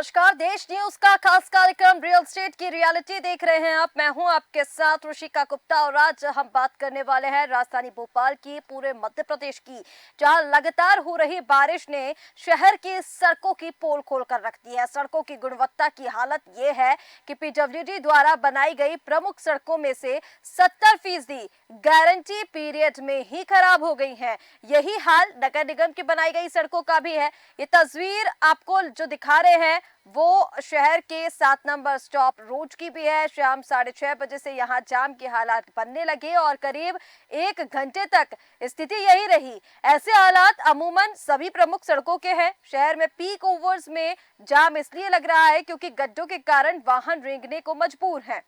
नमस्कार। देश न्यूज का खास कार्यक्रम रियल स्टेट की रियलिटी देख रहे हैं आप। मैं हूं आपके साथ ऋषिका गुप्ता और आज हम बात करने वाले हैं राजधानी भोपाल की, पूरे मध्य प्रदेश की, जहां लगातार हो रही बारिश ने शहर की सड़कों की पोल खोल कर रख दी है। सड़कों की गुणवत्ता की हालत ये है कि पीडब्ल्यूडी द्वारा बनाई गई प्रमुख सड़कों में से 70% गारंटी पीरियड में ही खराब हो गई है। यही हाल नगर निगम की बनाई गई सड़कों का भी है। ये तस्वीर आपको जो दिखा रहे हैं वो शहर के 7 नंबर स्टॉप रोड की भी है। शाम 6:30 बजे से यहाँ जाम के हालात बनने लगे और करीब 1 घंटे तक स्थिति यही रही। ऐसे हालात अमूमन सभी प्रमुख सड़कों के हैं। शहर में पीक ओवर्स में जाम इसलिए लग रहा है क्योंकि गड्ढों के कारण वाहन रेंगने को मजबूर हैं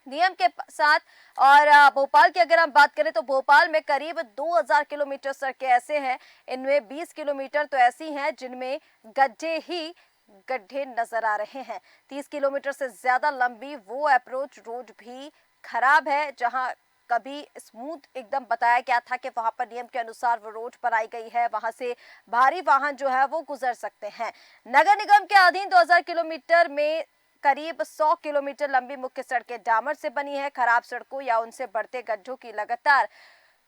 नियम के साथ। और भोपाल की अगर हम बात करें तो भोपाल में करीब 2000 किलोमीटर सड़कें ऐसे हैं, इनमें 20 किलोमीटर तो ऐसी हैं जिनमें गड्ढे नजर आ रहे हैं। 30 किलोमीटर से ज्यादा लंबी वो अप्रोच रोड भी खराब है, जहां कभी स्मूथ एकदम बताया गया था कि वहां पर नियम के अनुसार वो रोड बनाई गई है, वहां से भारी वाहन जो है वो गुजर सकते हैं। नगर निगम के अधीन 2000 किलोमीटर में करीब 100 किलोमीटर लंबी मुख्य सड़कें डामर से बनी है। खराब सड़कों या उनसे बढ़ते गड्ढों की लगातार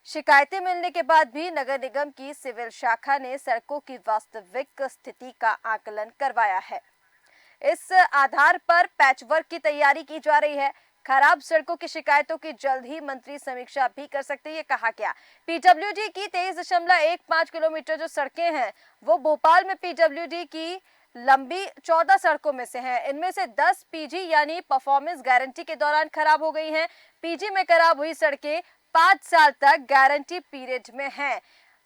शिकायतें मिलने के बाद भी नगर निगम की सिविल शाखा ने सड़कों की वास्तविक स्थिति का आकलन करवाया है। इस आधार पर पैचवर्क की तैयारी की जा रही है। खराब सड़कों की शिकायतों की जल्द ही मंत्री समीक्षा भी कर सकते हैं, ये कहा गया। पीडब्ल्यूडी की 23.15 किलोमीटर जो सड़कें हैं वो भोपाल में पीडब्ल्यूडी की लंबी 14 सड़कों में से हैं। इनमें से 10 पीजी यानी परफॉर्मेंस गारंटी के दौरान खराब हो गई हैं। पीजी में खराब हुई सड़कें 5 साल तक गारंटी पीरियड में हैं।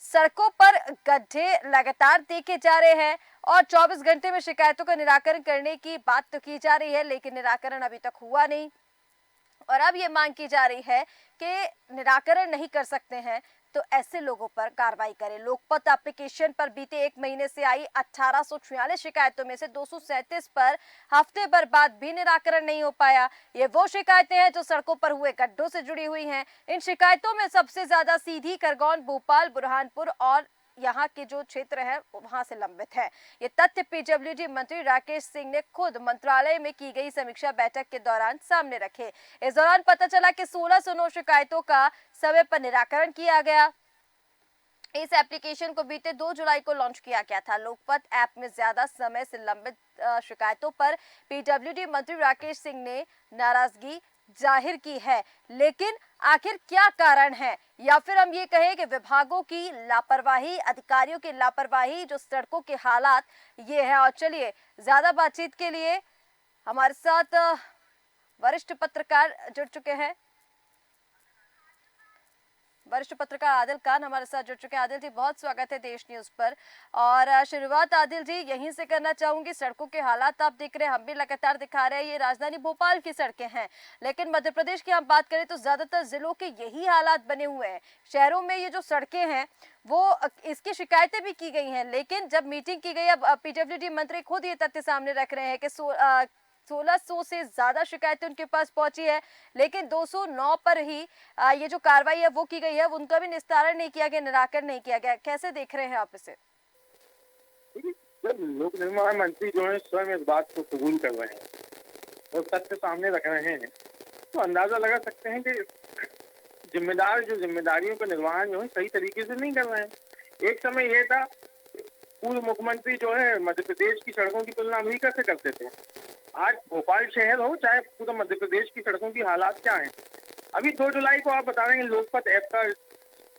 सड़कों पर गड्ढे लगातार देखे जा रहे हैं और 24 घंटे में शिकायतों का निराकरण करने की बात तो की जा रही है, लेकिन निराकरण अभी तक हुआ नहीं। और अब ये मांग की जा रही है कि निराकरण नहीं कर सकते हैं तो ऐसे लोगों पर कार्रवाई करें। लोकपत एप्लीकेशन पर बीते 1 महीने से आई 1846 शिकायतों में से 237 पर हफ्ते भर बाद भी निराकरण नहीं हो पाया। ये वो शिकायतें हैं जो सड़कों पर हुए गड्ढों से जुड़ी हुई हैं। इन शिकायतों में सबसे ज्यादा सीधी, खरगोन, भोपाल, बुरहानपुर और यहाँ के जो क्षेत्र है वहां से लंबित है। ये तथ्य पीडब्ल्यूडी मंत्री राकेश सिंह ने खुद मंत्रालय में की गई समीक्षा बैठक के दौरान सामने रखे। इस दौरान पता चला कि 1609 शिकायतों का समय पर निराकरण किया गया। इस एप्लीकेशन को बीते 2 जुलाई को लॉन्च किया गया था। लोकपत ऐप में ज्यादा समय से लंबित शिकायतों पर पीडब्ल्यूडी मंत्री राकेश सिंह ने नाराजगी जाहिर की है, लेकिन आखिर क्या कारण है, या फिर हम ये कहें कि विभागों की लापरवाही, अधिकारियों की लापरवाही, जो सड़कों के हालात ये है। और चलिए, ज्यादा बातचीत के लिए हमारे साथ वरिष्ठ पत्रकार जुड़ चुके हैं। वरिष्ठ पत्रकार आदिल खान हमारे साथ जुड़ चुके हैं। आदिल जी, बहुत स्वागत है देश न्यूज पर। और शुरुआत आदिल जी यहीं से करना चाहूंगी। सड़कों के हालात आप देख रहे हैं, हम भी लगातार दिखा रहे हैं, ये राजधानी भोपाल की सड़कें हैं, लेकिन मध्य प्रदेश की हम बात करें तो ज्यादातर जिलों के यही हालात बने हुए हैं। शहरों में ये जो सड़कें हैं वो इसकी शिकायतें भी की गई हैं, लेकिन जब मीटिंग की गई, अब पीडब्ल्यूडी मंत्री खुद ये तथ्य सामने रख रहे हैं कि 1600 से ज्यादा शिकायतें उनके पास पहुंची है, लेकिन 209 पर ही ये जो कार्रवाई है वो की गई है, उनका भी निस्तारण नहीं किया गया, निराकरण नहीं किया गया। कैसे देख रहे हैं आप इसे? जब लोक निर्माण मंत्री जो है स्वयं इस बात को कबूल कर रहे हैं और तथ्य सामने रख रहे हैं, तो अंदाजा लगा सकते हैं कि जिम्मेदार जो जिम्मेदारियों का निर्वहन जो है सही तरीके से नहीं कर रहे हैं। एक समय यह था, पूर्व मुख्यमंत्री जो है मध्य प्रदेश की सड़कों की तुलना अमेरिका से करते थे। आज भोपाल शहर हो चाहे पूरा मध्य प्रदेश की सड़कों की हालात क्या है। अभी 2 जुलाई को आप बता रहे हैं लोकपत ऐप का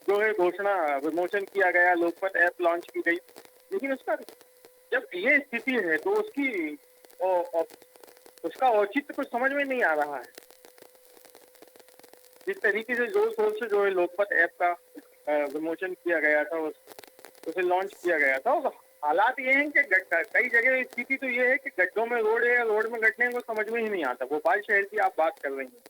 जो है घोषणा विमोचन किया गया, लोकपत ऐप लॉन्च की गई, लेकिन उसका जब ये स्थिति है तो उसका औचित्य कुछ समझ में नहीं आ रहा है। जिस तरीके से जोर शोर से जो है लोकपत ऐप का विमोचन किया गया था, उसे लॉन्च किया गया था, और हालात ये हैं कि कई जगह स्थिति तो ये है कि गड्ढों में रोड है या रोड में गड्ढे हैं, वो समझ में ही नहीं आता। भोपाल शहर की आप बात कर रही हैं,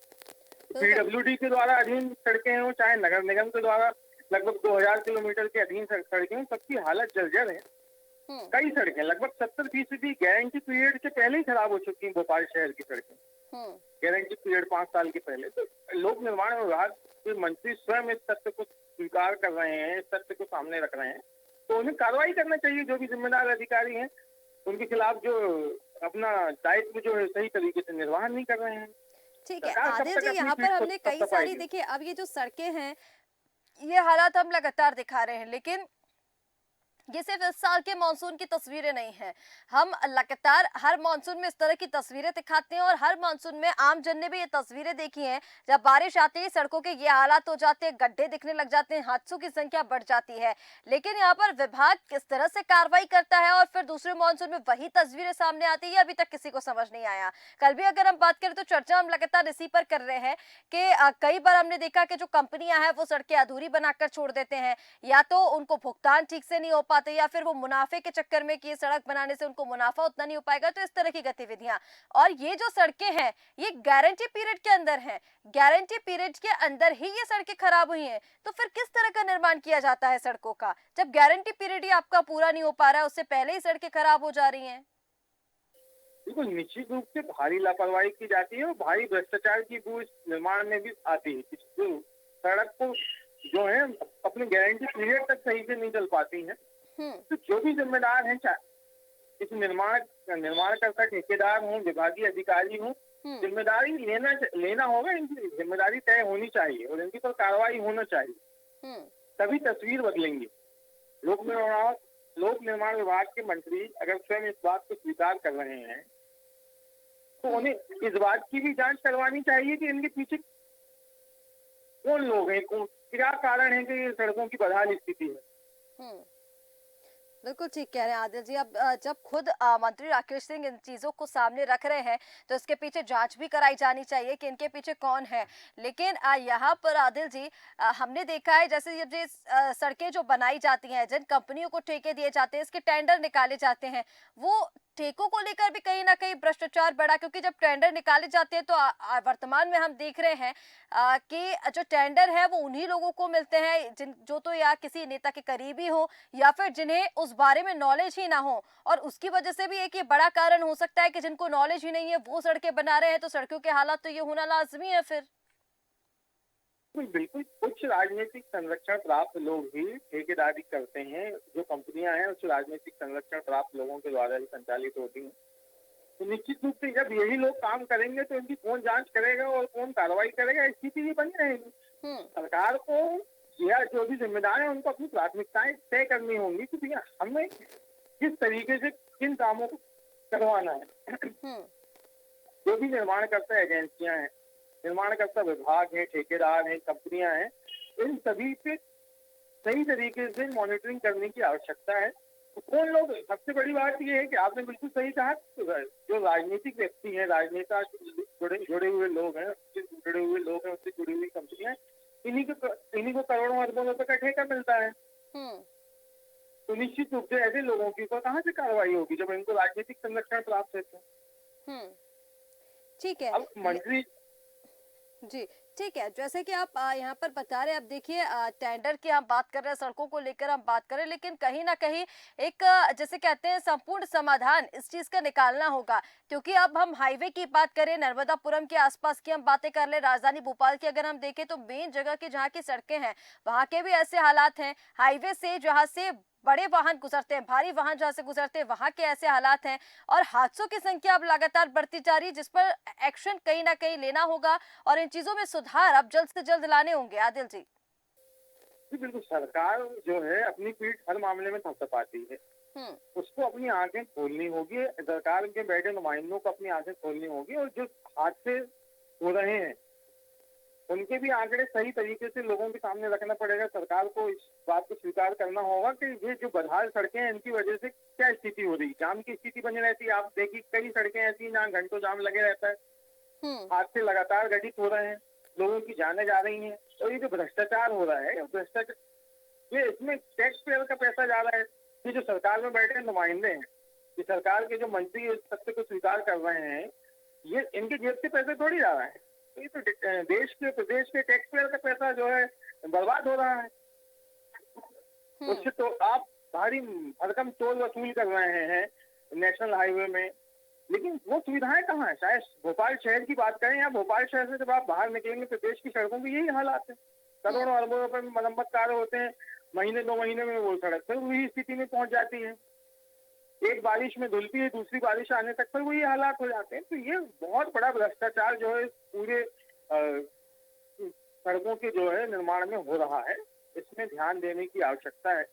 पीडब्ल्यूडी के द्वारा अधीन सड़कें हों चाहे नगर निगम के द्वारा लगभग 2000 किलोमीटर के अधीन सड़कें हों, सबकी हालत जर्जर है। कई सड़कें लगभग 70% गारंटी पीरियड से पहले ही खराब हो चुकी हैं। भोपाल शहर की सड़कें गारंटी पीरियड 5 साल के पहले। तो लोक निर्माण विभाग के मंत्री स्वयं इस तथ्य को स्वीकार कर रहे हैं, इस तथ्य को सामने रख रहे हैं, तो उन्हें कार्रवाई करना चाहिए। जो भी जिम्मेदार अधिकारी हैं उनके खिलाफ जो अपना दायित्व जो है सही तरीके से निर्वाह नहीं कर रहे हैं। ठीक है सरकार कब आदिल तक जी, अपनी यहाँ पर पीठ को हमने कई सारी, थपथपाएगी? देखिए अब ये जो सड़कें हैं, ये हालात हम लगातार दिखा रहे हैं, लेकिन ये सिर्फ इस साल के मानसून की तस्वीरें नहीं हैं। हम लगातार हर मानसून में इस तरह की तस्वीरें दिखाते हैं और हर मानसून में आम जन ने भी ये तस्वीरें देखी हैं। जब बारिश आती है सड़कों के ये हालात हो जाते हैं, गड्ढे दिखने लग जाते हैं, हादसों की संख्या बढ़ जाती है। लेकिन यहाँ पर विभाग किस तरह से कार्रवाई करता है और फिर दूसरे मानसून में वही तस्वीरें सामने आती है, ये अभी तक किसी को समझ नहीं आया। कल भी अगर हम बात करें तो चर्चा हम लगातार इसी पर कर रहे हैं कि कई बार हमने देखा कि जो कंपनियां हैं वो सड़कें अधूरी बनाकर छोड़ देते हैं, या तो उनको भुगतान ठीक से नहीं हो पाते या फिर वो मुनाफे के चक्कर में कि सड़क बनाने से उनको मुनाफा उतना नहीं हो पाएगा, तो इस तरह की गतिविधियां। और ये जो सड़कें हैं ये गारंटी पीरियड के अंदर हैं, गारंटी पीरियड के अंदर ही ये सड़कें खराब हुई हैं, तो फिर किस तरह का निर्माण किया जाता है सड़कों का, जब गारंटी पीरियड ही आपका पूरा नहीं हो पा रहा है, उससे पहले ही सड़कें खराब हो जा रही हैं। बिल्कुल निश्चित रूप से भारी लापरवाही की जाती है और भारी भ्रष्टाचार की बू इस निर्माण में भी आती है। जो सड़क को जो है अपनी गारंटी पीरियड तक सही से नहीं चल पाती है, हम्म। तो जो भी जिम्मेदार हैं, इस निर्माणकर्ता ठेकेदार हों, विभागीय अधिकारी हों, हम्म। जिम्मेदारी लेना होगा। इनकी जिम्मेदारी तय होनी चाहिए और इनकी पर कार्रवाई होना चाहिए, हम्म। तभी तस्वीर बदलेंगी। लोक निर्माण लोक निर्माण विभाग के मंत्री अगर स्वयं इस बात को स्वीकार कर रहे हैं, तो उन्हें इस बात की भी जांच करवानी चाहिए कि इनके पीछे कौन लोग हैं, क्या कारण है कि ये सड़कों की बदहाल स्थिति है। हम्म। बिल्कुल ठीक कह रहे हैं आदिल जी। अब जब खुद मंत्री राकेश सिंह इन चीजों को सामने रख रहे हैं तो इसके पीछे जांच भी कराई जानी चाहिए कि इनके पीछे कौन है। लेकिन यहाँ पर आदिल जी, हमने देखा है जैसे ये जो सड़कें जो बनाई जाती हैं, जिन कंपनियों को ठेके दिए जाते हैं, इसके टेंडर निकाले जाते हैं, वो ठेकों को लेकर भी कहीं ना कहीं भ्रष्टाचार बढ़ा, क्योंकि जब टेंडर निकाले जाते हैं तो वर्तमान में हम देख रहे हैं कि जो टेंडर है वो उन्हीं लोगों को मिलते हैं जिन जो तो या किसी नेता के करीबी हो या फिर जिन्हें उस बारे में नॉलेज ही ना हो। और उसकी वजह से भी एक ये बड़ा कारण हो सकता है कि जिनको नॉलेज ही नहीं है वो सड़कें बना रहे हैं, तो सड़कों के हालात तो ये होना लाजमी है फिर। बिल्कुल उच्च राजनीतिक संरक्षण प्राप्त लोग ही ठेकेदारी करते हैं। जो कंपनियां हैं उच्च राजनीतिक संरक्षण प्राप्त लोगों के द्वारा ही संचालित होती हैं। तो निश्चित रूप से जब यही लोग काम करेंगे तो इनकी कौन जांच करेगा और कौन कार्रवाई करेगा, स्थिति ये बनी रहेगी। सरकार को या जो भी जिम्मेदार है उनको अपनी प्राथमिकताएं तय करनी होंगी कि भैया हमें किस तरीके से किन कामों को करवाना है। जो भी निर्माणकर्ता एजेंसियां हैं, निर्माणकर्ता विभाग है, ठेकेदार हैं, कंपनियां हैं, इन सभी पे सही तरीके से मॉनिटरिंग करने की आवश्यकता है। तो कौन लोग, सबसे बड़ी बात यह है कि आपने बिल्कुल सही कहा, जो राजनीतिक व्यक्ति हैं, राजनेता जुड़े हुए लोग हैं, उससे जुड़े हुए लोग हैं, उससे जुड़ी हुई कंपनियां, इन्हीं को करोड़ों अरबों रुपए का ठेका मिलता है। तो निश्चित रूप से ऐसे लोगों की तो कहाँ से कार्रवाई होगी जब इनको राजनीतिक संरक्षण प्राप्त है। ठीक है। अब मंत्री जी ठीक है, जैसे कि आप यहाँ पर बता रहे हैं, अब देखिए टेंडर की हम बात कर रहे हैं, सड़कों को लेकर हम बात कर रहे हैं, लेकिन कहीं ना कहीं एक जैसे कहते हैं संपूर्ण समाधान इस चीज का निकालना होगा। क्योंकि अब हम हाईवे की बात करें, नर्मदापुरम के आसपास की हम बातें कर ले, राजधानी भोपाल की अगर हम देखें तो मेन जगह की जहाँ की सड़कें हैं वहाँ के भी ऐसे हालात हैं। हाईवे से जहाँ से बड़े वाहन गुजरते हैं, भारी वाहन जहाँ से गुजरते हैं, वहां के ऐसे हालात हैं। और हादसों की संख्या अब लगातार बढ़ती जा रही है, जिस पर एक्शन कहीं ना कहीं लेना होगा और इन चीजों में सुधार अब जल्द से जल्द लाने होंगे। आदिल जी। बिल्कुल, सरकार जो है अपनी पीठ हर मामले में थपथपाती है। उसको अपनी आंखें खोलनी होगी, सरकार के बैठे नुमाइंदों को अपनी आंखें खोलनी होगी और जो हादसे हो रहे हैं उनके भी आंकड़े सही तरीके से लोगों के सामने रखना पड़ेगा। सरकार को इस बात को स्वीकार करना होगा कि ये जो बदहाल सड़कें हैं इनकी वजह से क्या स्थिति हो रही है। जाम की स्थिति बनी रहती है। आप देखिए कई सड़कें ऐसी हैं जहाँ घंटों जाम लगे रहता है। हादसे लगातार घटित हो रहे हैं, लोगों की जानें जा रही हैं। और ये जो भ्रष्टाचार हो रहा है, भ्रष्टाचार ये इसमें टैक्स पेयर का पैसा जा रहा है। ये जो सरकार में बैठे नुमाइंदे हैं, ये सरकार के जो मंत्री इस तथ्य को स्वीकार कर रहे हैं, ये इनके जेब से पैसे थोड़ी जा रहा है। ये तो देश के प्रदेश के टैक्स पेयर का पैसा जो है बर्बाद हो रहा है। उससे तो आप भारी भरकम टोल वसूल कर रहे हैं नेशनल हाईवे में, लेकिन वो सुविधाएं कहाँ है। शायद भोपाल शहर की बात करें, या भोपाल शहर से जब आप बाहर निकलेंगे तो देश की सड़कों की यही हालात है। करोड़ों अरबों रुपए में मरम्मत कार्य होते हैं, महीने 2 महीने में वो सड़क फिर वही स्थिति में पहुंच जाती है। एक बारिश में धुलती है, दूसरी बारिश आने तक पर वो ये हालात हो जाते हैं। तो ये बहुत बड़ा भ्रष्टाचार जो है पूरे सड़कों के जो है निर्माण में हो रहा है। इसमें ध्यान देने की आवश्यकता है।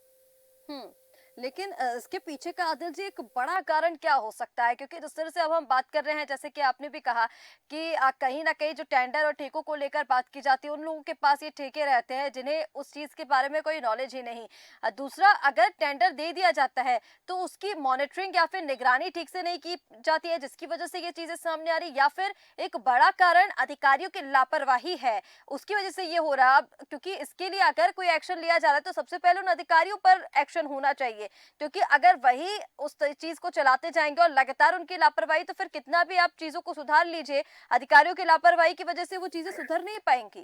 हुँ। लेकिन इसके पीछे का आदिल जी एक बड़ा कारण क्या हो सकता है? क्योंकि जिस तरह से अब हम बात कर रहे हैं, जैसे कि आपने भी कहा कि कहीं न कहीं जो टेंडर और ठेकों को लेकर बात की जाती है, उन लोगों के पास ये ठेके रहते हैं जिन्हें उस चीज़ के बारे में कोई नॉलेज ही नहीं। दूसरा, अगर टेंडर दे दिया जाता है तो उसकी मॉनिटरिंग या फिर निगरानी ठीक से नहीं की जाती है, जिसकी वजह से ये चीज़ें सामने आ रही, या फिर एक बड़ा कारण अधिकारियों की लापरवाही है, उसकी वजह से ये हो रहा है। अब क्योंकि इसके लिए अगर कोई एक्शन लिया जा रहा है तो सबसे पहले उन अधिकारियों पर एक्शन होना चाहिए। क्योंकि अगर वही उस चीज को चलाते जाएंगे और लगातार उनकी लापरवाही, तो फिर कितना भी आप चीजों को सुधार लीजिए, अधिकारियों की लापरवाही की वजह से वो चीजें सुधर नहीं पाएंगी।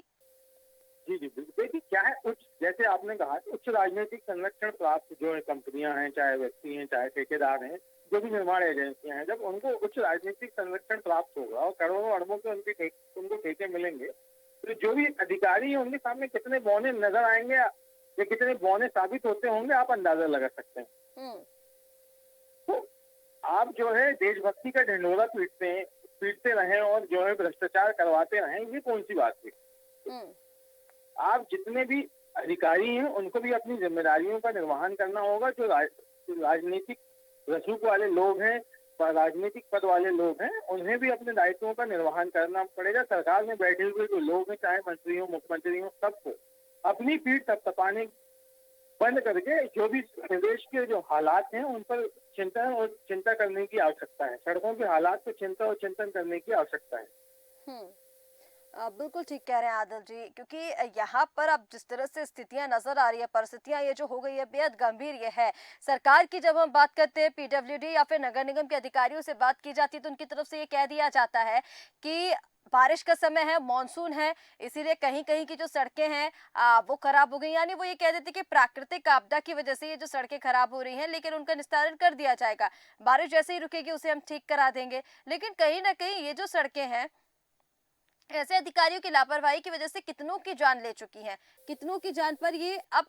जी, जी, बिल्कुल। देखिए क्या है, उच्च जैसे आपने कहा कि उच्च राजनीतिक संरक्षण प्राप्त जो है कंपनियां हैं, चाहे व्यक्ति हैं, चाहे ठेकेदार हैं, जो भी निर्माण एजेंसियां हैं, जब उनको उच्च राजनीतिक संरक्षण प्राप्त होगा और करोड़ों अरबों के उनको ठेके मिलेंगे, तो जो भी अधिकारी हैं उनके सामने कितने बौने नजर आएंगे या कितने बौने साबित होते होंगे, आप अंदाजा लगा सकते हैं। हम्म। तो आप जो है देशभक्ति का ढिंढोरा पीटते रहें और जो है भ्रष्टाचार करवाते रहें, ये कौन सी बात है? हम्म। आप जितने भी अधिकारी हैं उनको भी अपनी जिम्मेदारियों का निर्वहन करना होगा। जो राजनीतिक रसूख वाले लोग हैं, राजनीतिक पद वाले लोग हैं, उन्हें भी अपने दायित्वों का निर्वहन करना पड़ेगा। सरकार में बैठे हुए जो लोग हैं, चाहे मंत्री हो, मुख्यमंत्री हो, सबको अपनी पीठ थपथपाने बंद करके जो भी प्रदेश के जो हालात हैं उन पर चिंता करने की आवश्यकता है। सड़कों के हालात पर चिंता और चिंतन करने की आवश्यकता है। हम्म। बिल्कुल ठीक कह रहे हैं आदिल जी, क्योंकि यहाँ पर अब जिस तरह से स्थितियां नजर आ रही है, परिस्थितियां ये जो हो गई है बेहद गंभीर ये है। सरकार की जब हम बात करते हैं, पीडब्ल्यूडी या फिर नगर निगम के अधिकारियों से बात की जाती है, तो उनकी तरफ से ये कह दिया जाता है कि बारिश का समय है, मानसून है, इसीलिए कहीं कहीं की जो सड़कें हैं वो खराब हो गई। यानी वो ये कह देते कि प्राकृतिक आपदा की वजह से ये जो सड़कें खराब हो रही हैं, लेकिन उनका निस्तारण कर दिया जाएगा, बारिश जैसे ही रुकेगी उसे हम ठीक करा देंगे। लेकिन कहीं ना कहीं ये जो सड़कें हैं, ऐसे अधिकारियों की लापरवाही की वजह से कितनों की जान ले चुकी हैं, कितनों की जान पर ये अब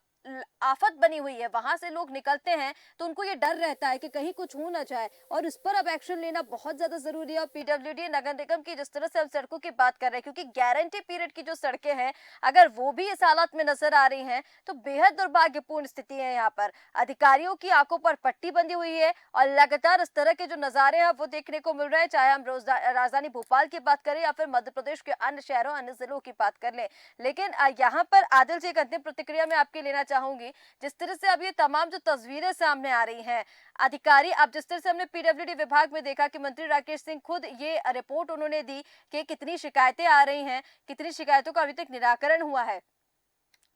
आफत बनी हुई है। वहां से लोग निकलते हैं तो उनको ये डर रहता है कि कहीं कुछ हो ना जाए, और इस पर अब एक्शन लेना बहुत ज्यादा जरूरी है। और पीडब्ल्यूडी नगर निगम की जिस तरह से हम सड़कों की बात कर रहे हैं, क्योंकि गारंटी पीरियड की जो सड़कें हैं, अगर वो भी इस हालत में नजर आ रही हैं तो बेहद दुर्भाग्यपूर्ण स्थिति है। यहाँ पर अधिकारियों की आंखों पर पट्टी बंधी हुई है और लगातार इस तरह के जो नजारे हैं वो देखने को मिल रहे हैं, चाहे हम राजधानी भोपाल की बात करें या फिर मध्य प्रदेश के अन्य शहरों, अन्य जिलों की बात कर लें। लेकिन यहाँ पर आदिल जी, एक अंतिम प्रतिक्रिया मैं आपकी लेना चाहूंगी। जिस तरह से अब ये तमाम जो तस्वीरें सामने आ रही हैं, अधिकारी, अब जिस तरह से हमने पीडब्ल्यूडी विभाग में देखा कि मंत्री राकेश सिंह खुद ये रिपोर्ट उन्होंने दी कि कितनी शिकायतें आ रही हैं, कितनी शिकायतों का अभी तक निराकरण हुआ है,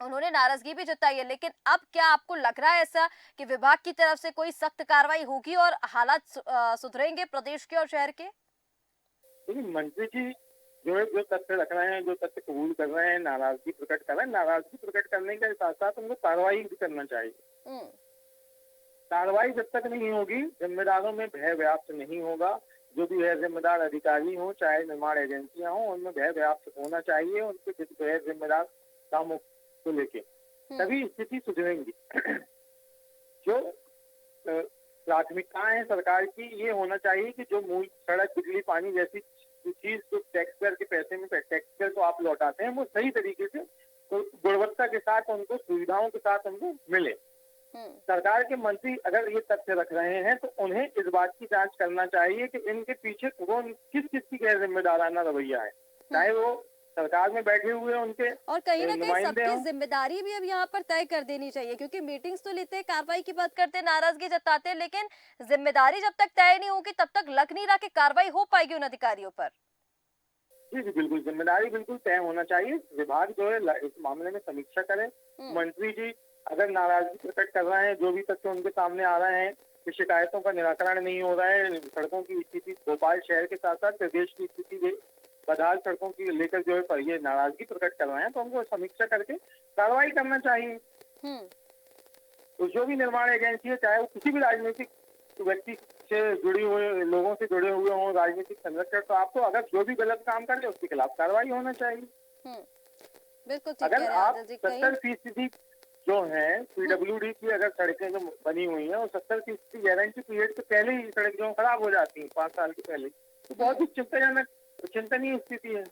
उन्होंने नाराजगी भी जताई है। लेकिन अब क्या आपको लग रहा है ऐसा कि विभाग की तरफ से कोई सख्त कार्रवाई होगी और हालात सुधरेंगे प्रदेश के और शहर के? देखिए मंत्री जी जो है जो तथ्य रख रहे हैं, जो तथ्य कबूल कर रहे हैं, नाराजगी प्रकट कर रहे हैं, नाराजगी प्रकट करने के साथ साथ उनको कार्रवाई भी करना चाहिए। हम्म। कार्रवाई जब तक नहीं होगी, जिम्मेदारों में भय व्याप्त नहीं होगा। जो भी है जिम्मेदार अधिकारी हो, चाहे निर्माण एजेंसियां हो, उनमें भय व्याप्त होना चाहिए उनके गैर जिम्मेदार कामों को लेके, तभी स्थिति सुधरेंगी। जो प्राथमिकताएं हैं सरकार की, ये होना चाहिए कि जो मूल सड़क, बिजली, पानी जैसी चीज जो टैक्सपेयर के पैसे में टैक्सपेयर को आप लौटाते हैं, वो सही तरीके से तो गुणवत्ता के साथ उनको, सुविधाओं के साथ उनको मिले। सरकार के मंत्री अगर ये तथ्य रख रहे हैं तो उन्हें इस बात की जांच करना चाहिए कि इनके पीछे वो किस किस की गैर जिम्मेदाराना रवैया है, चाहे वो सरकार में बैठे हुए उनके और कहीं ना कहीं नुमाइंदे सबकी हों। जिम्मेदारी भी अब यहाँ पर तय कर देनी चाहिए, क्योंकि मीटिंग्स तो लेते हैं, कार्रवाई की बात करते हैं, नाराजगी जताते हैं, लेकिन जिम्मेदारी जब तक तय नहीं होगी तब तक लग नहीं रहा कि कार्रवाई हो पाएगी उन अधिकारियों पर। जी जी बिल्कुल, जिम्मेदारी बिल्कुल तय होना चाहिए। विभाग जो है इस मामले में समीक्षा करे। मंत्री जी अगर नाराजगी प्रकट कर रहे हैं, जो भी तथ्य उनके सामने आ रहे हैं कि शिकायतों का निराकरण नहीं हो रहा है, सड़कों की स्थिति भोपाल शहर के साथ साथ प्रदेश की स्थिति बदहाल सड़कों की लेकर जो है पर ये नाराजगी प्रकट कर रहे हैं, तो उनको समीक्षा करके कार्रवाई करना चाहिए। तो जो भी निर्माण एजेंसी है, चाहे वो किसी भी राजनीतिक व्यक्ति से जुड़ी हुए, लोगों से जुड़े हुए हों, राजनीतिक संरक्षण, तो आपको अगर जो भी गलत काम करे उसके खिलाफ कार्रवाई होना चाहिए। बिल्कुल ठीक अगर कह रहे हैं आप आदिल जी। 70% जो है पीडब्ल्यूडी की अगर सड़कें जो बनी हुई हैं और 70% गारंटी पीरियड से पहले ही सड़क जो खराब हो जाती है 5 साल के पहले, तो बहुत ही चिंताजनक चिंतनीय स्थिति है।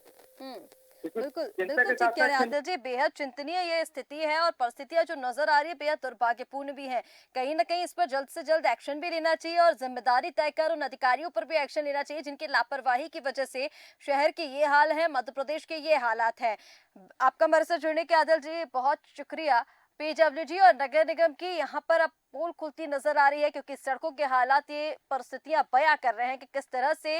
हम्म। इसमें बिल्कुल चिंता बिल्कुल के ठीक साथ कह रहे हैं साथ आदिल जी, बेहद चिंतनीय ये स्थिति है और परिस्थितियां जो नजर आ रही है बेहद दुर्भाग्यपूर्ण भी है। कहीं ना कहीं इस पर जल्द से जल्द एक्शन भी लेना चाहिए और जिम्मेदारी तय कर उन अधिकारियों पर भी एक्शन लेना चाहिए जिनकी लापरवाही की वजह से शहर के ये हाल है, मध्य प्रदेश के ये हालात है। आपका हमारे साथ जुड़ने के आदिल जी बहुत शुक्रिया। पीडब्ल्यूडी और नगर निगम की यहाँ पर अब पोल खुलती नजर आ रही है क्योंकि सड़कों के हालात ये परिस्थितियां बयां कर रहे हैं कि किस तरह से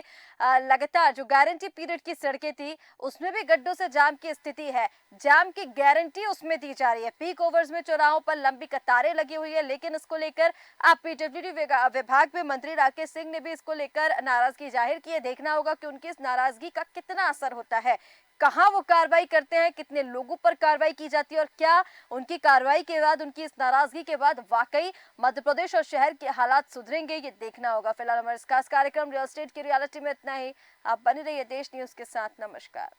लगातार जो गारंटी पीरियड की सड़कें थी उसमें भी गड्ढों से जाम की स्थिति है। जाम की गारंटी उसमें दी जा रही है, पीक ओवर्स में चौराहों पर लंबी कतारें लगी हुई है, लेकिन इसको लेकर आप पीडब्ल्यूडी विभाग में मंत्री राकेश सिंह ने भी इसको लेकर नाराजगी जाहिर की है। देखना होगा कि उनकी इस नाराजगी का कितना असर होता है, कहां वो कार्रवाई करते हैं, कितने लोगों पर कार्रवाई की जाती है और क्या उनकी कार्रवाई के बाद, उनकी इस नाराजगी के बाद वाकई मध्य प्रदेश और शहर के हालात सुधरेंगे, ये देखना होगा। फिलहाल हमारे इस खास कार्यक्रम रियल एस्टेट की रियलिटी में इतना ही। आप बने रहिए देश न्यूज के साथ। नमस्कार।